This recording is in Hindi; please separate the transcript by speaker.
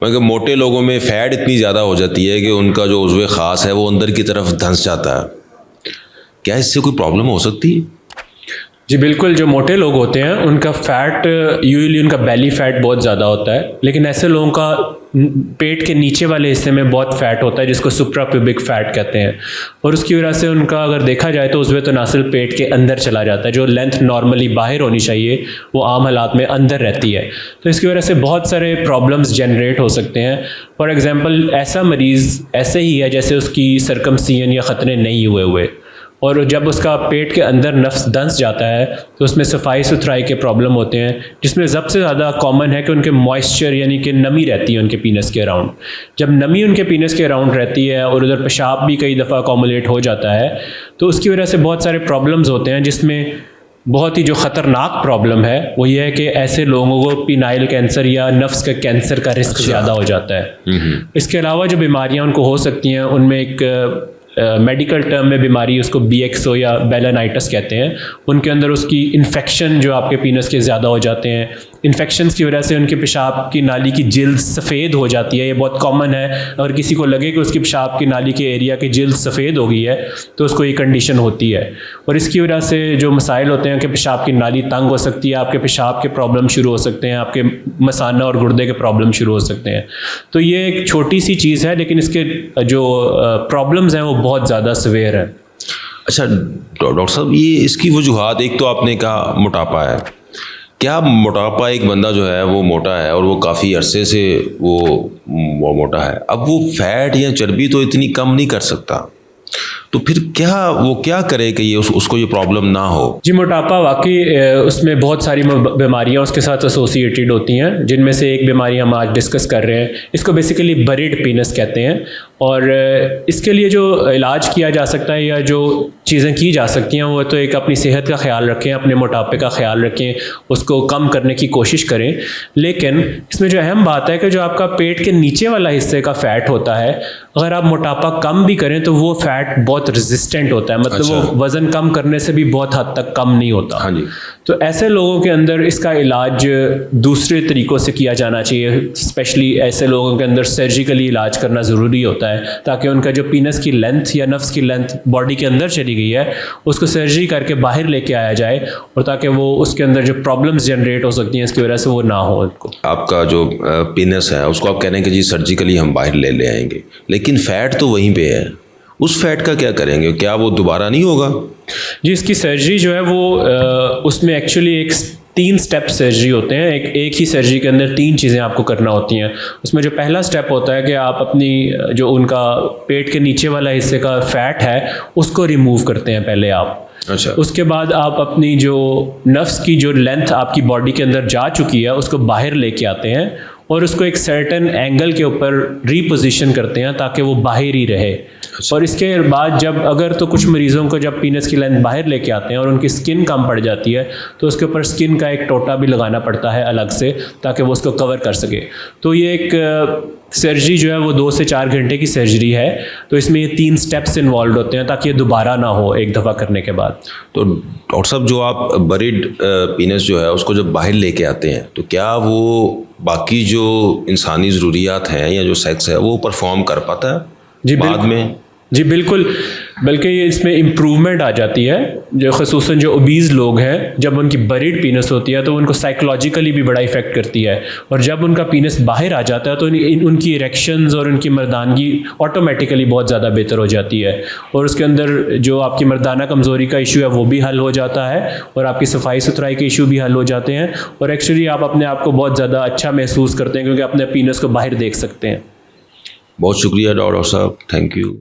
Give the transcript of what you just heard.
Speaker 1: मगर मोटे लोगों में फैट इतनी ज़्यादा हो जाती है कि उनका जो उज़्व ख़ास है वो अंदर की तरफ धंस जाता है। क्या इससे कोई प्रॉब्लम हो सकती है?
Speaker 2: जी बिल्कुल, जो मोटे लोग होते हैं उनका फ़ैट यूजुअली उनका बेली फ़ैट बहुत ज़्यादा होता है, लेकिन ऐसे लोगों का पेट के नीचे वाले हिस्से में बहुत फ़ैट होता है जिसको सुप्राप्यूबिक फ़ैट कहते हैं। और उसकी वजह से उनका अगर देखा जाए तो उज़्व तनासुल पेट के अंदर चला जाता है। जो लेंथ नॉर्मली बाहर होनी चाहिए वो आम हालात में अंदर रहती है। तो इसकी वजह से बहुत सारे प्रॉब्लम्स जनरेट हो सकते हैं। फॉर एग्ज़ाम्पल, ऐसा मरीज़ ऐसे ही है जैसे उसकी सर्कमसिजन या ख़तने नहीं हुए, और जब उसका पेट के अंदर नफ्स दंस जाता है तो उसमें सफाई सुथराई के प्रॉब्लम होते हैं, जिसमें सबसे ज़्यादा कॉमन है कि उनके मॉइस्चर यानी कि नमी रहती है उनके पीनस के अराउंड। जब नमी उनके पीनस के अराउंड रहती है और उधर पेशाब भी कई दफ़ा अकोमुलेट हो जाता है तो उसकी वजह से बहुत सारे प्रॉब्लम्स होते हैं, जिसमें बहुत ही जो ख़तरनाक प्रॉब्लम है वो ये है कि ऐसे लोगों को पीनाइल कैंसर या नफ्स के कैंसर का रिस्क ज़्यादा हो जाता है। इसके अलावा जो बीमारियाँ उनको हो सकती हैं उनमें एक मेडिकल टर्म में बीमारी उसको BXO या बेलानाइटिस कहते हैं। उनके अंदर उसकी इन्फेक्शन जो आपके पीनस के ज़्यादा हो जाते हैं, इन्फेक्शंस की वजह से उनके पेशाब की नाली की जिल्द सफ़ेद हो जाती है। ये बहुत कॉमन है। अगर किसी को लगे कि उसकी पेशाब की नाली के एरिया की जिल्द सफ़ेद हो गई है तो उसको ये कंडीशन होती है। और इसकी वजह से जो मसाइल होते हैं कि पेशाब की नाली तंग हो सकती है, आपके पेशाब के प्रॉब्लम शुरू हो सकते हैं, आपके मसाना और गुर्दे के प्रॉब्लम शुरू हो सकते हैं। तो ये एक छोटी सी चीज़ है, लेकिन इसके जो प्रॉब्लम्स हैं वो बहुत ज़्यादा सवेयर है।
Speaker 1: अच्छा डॉक्टर साहब, ये इसकी वजूहात, एक तो आपने कहा मोटापा है। क्या मोटापा, एक बंदा जो है वो मोटा है और वो काफ़ी अरसे से वो मोटा है, अब वो फैट या चर्बी तो इतनी कम नहीं कर सकता, तो फिर वो क्या करे कि ये उसको ये प्रॉब्लम ना हो?
Speaker 2: जी, मोटापा वाकई उसमें बहुत सारी बीमारियां उसके साथ एसोसिएटेड होती हैं, जिनमें से एक बीमारी हम आज डिस्कस कर रहे हैं। इसको बेसिकली बरीड पीनस कहते हैं। और इसके लिए जो इलाज किया जा सकता है या जो चीज़ें की जा सकती हैं वो तो एक अपनी सेहत का ख्याल रखें, अपने मोटापे का ख्याल रखें, उसको कम करने की कोशिश करें। लेकिन इसमें जो अहम बात है कि जो आपका पेट के नीचे वाला हिस्से का फ़ैट होता है, अगर आप मोटापा कम भी करें तो वो फ़ैट बहुत रेजिस्टेंट होता है, मतलब वो वज़न कम करने से भी बहुत हद तक कम नहीं होता।
Speaker 1: हाँ जी।
Speaker 2: तो ऐसे लोगों के अंदर इसका इलाज दूसरे तरीक़ों से किया जाना चाहिए। स्पेशली ऐसे लोगों के अंदर सर्जिकली इलाज करना ज़रूरी होता है, ताकि उनका जो पीनस की लेंथ या नफ्स की लेंथ बॉडी के अंदर चली गई है उसको सर्जरी करके बाहर लेके आया जाए, और ताकि वो उसके अंदर जो प्रॉब्लम्स जनरेट हो सकती हैं इसकी वजह से वो ना हो उनको।
Speaker 1: आपका जो पीनस है उसको आप कह रहे हैं कि जी सर्जिकली हम बाहर ले आएंगे, लेकिन फ़ैट तो वहीं पे है, उस फैट का क्या करेंगे? क्या वो दोबारा नहीं होगा?
Speaker 2: जी, इसकी सर्जरी जो है वो उसमें एक्चुअली एक 3 स्टेप सर्जरी होते हैं। एक ही सर्जरी के अंदर 3 चीज़ें आपको करना होती हैं। उसमें जो पहला स्टेप होता है कि आप अपनी जो उनका पेट के नीचे वाला हिस्से का फ़ैट है उसको रिमूव करते हैं पहले आप।
Speaker 1: अच्छा।
Speaker 2: उसके बाद आप अपनी जो नफ्स की जो लेंथ आपकी बॉडी के अंदर जा चुकी है उसको बाहर लेके आते हैं और उसको एक सर्टेन एंगल के ऊपर रीपोजिशन करते हैं ताकि वो बाहर ही रहे। और इसके बाद जब अगर तो कुछ मरीज़ों को जब पीनस की लेंथ बाहर लेके आते हैं और उनकी स्किन कम पड़ जाती है तो उसके ऊपर स्किन का एक टोटा भी लगाना पड़ता है अलग से, ताकि वो उसको कवर कर सके। तो ये एक सर्जरी जो है वो 2 से 4 घंटे की सर्जरी है। तो इसमें ये 3 स्टेप्स इन्वॉल्व होते हैं ताकि ये दोबारा ना हो एक दफ़ा करने के बाद।
Speaker 1: तो डॉक्टर साहब, जो आप बरीड पीनस जो है उसको जब बाहर लेके आते हैं तो क्या वो बाकी जो इंसानी ज़रूरियात हैं या जो सेक्स है वो परफॉर्म कर पाता है
Speaker 2: जी
Speaker 1: बाद में?
Speaker 2: जी बिल्कुल, बल्कि ये इसमें इम्प्रूवमेंट आ जाती है। जो ख़ुसूसन जो ओबीज़ लोग हैं, जब उनकी बरीड पीनस होती है तो उनको साइकोलॉजिकली भी बड़ा इफ़ेक्ट करती है, और जब उनका पीनस बाहर आ जाता है तो उनकी इरेक्शंस और उनकी मर्दानगी ऑटोमेटिकली बहुत ज़्यादा बेहतर हो जाती है, और उसके अंदर जो आपकी मर्दाना कमज़ोरी का इशू है वो भी हल हो जाता है, और आपकी सफाई सुथराई के इशू भी हल हो जाते हैं, और एक्चुअली आप अपने आप को बहुत ज़्यादा अच्छा महसूस करते हैं क्योंकि अपने पीनस को बाहर देख सकते हैं।
Speaker 1: बहुत शुक्रिया डॉक्टर साहब, थैंक यू।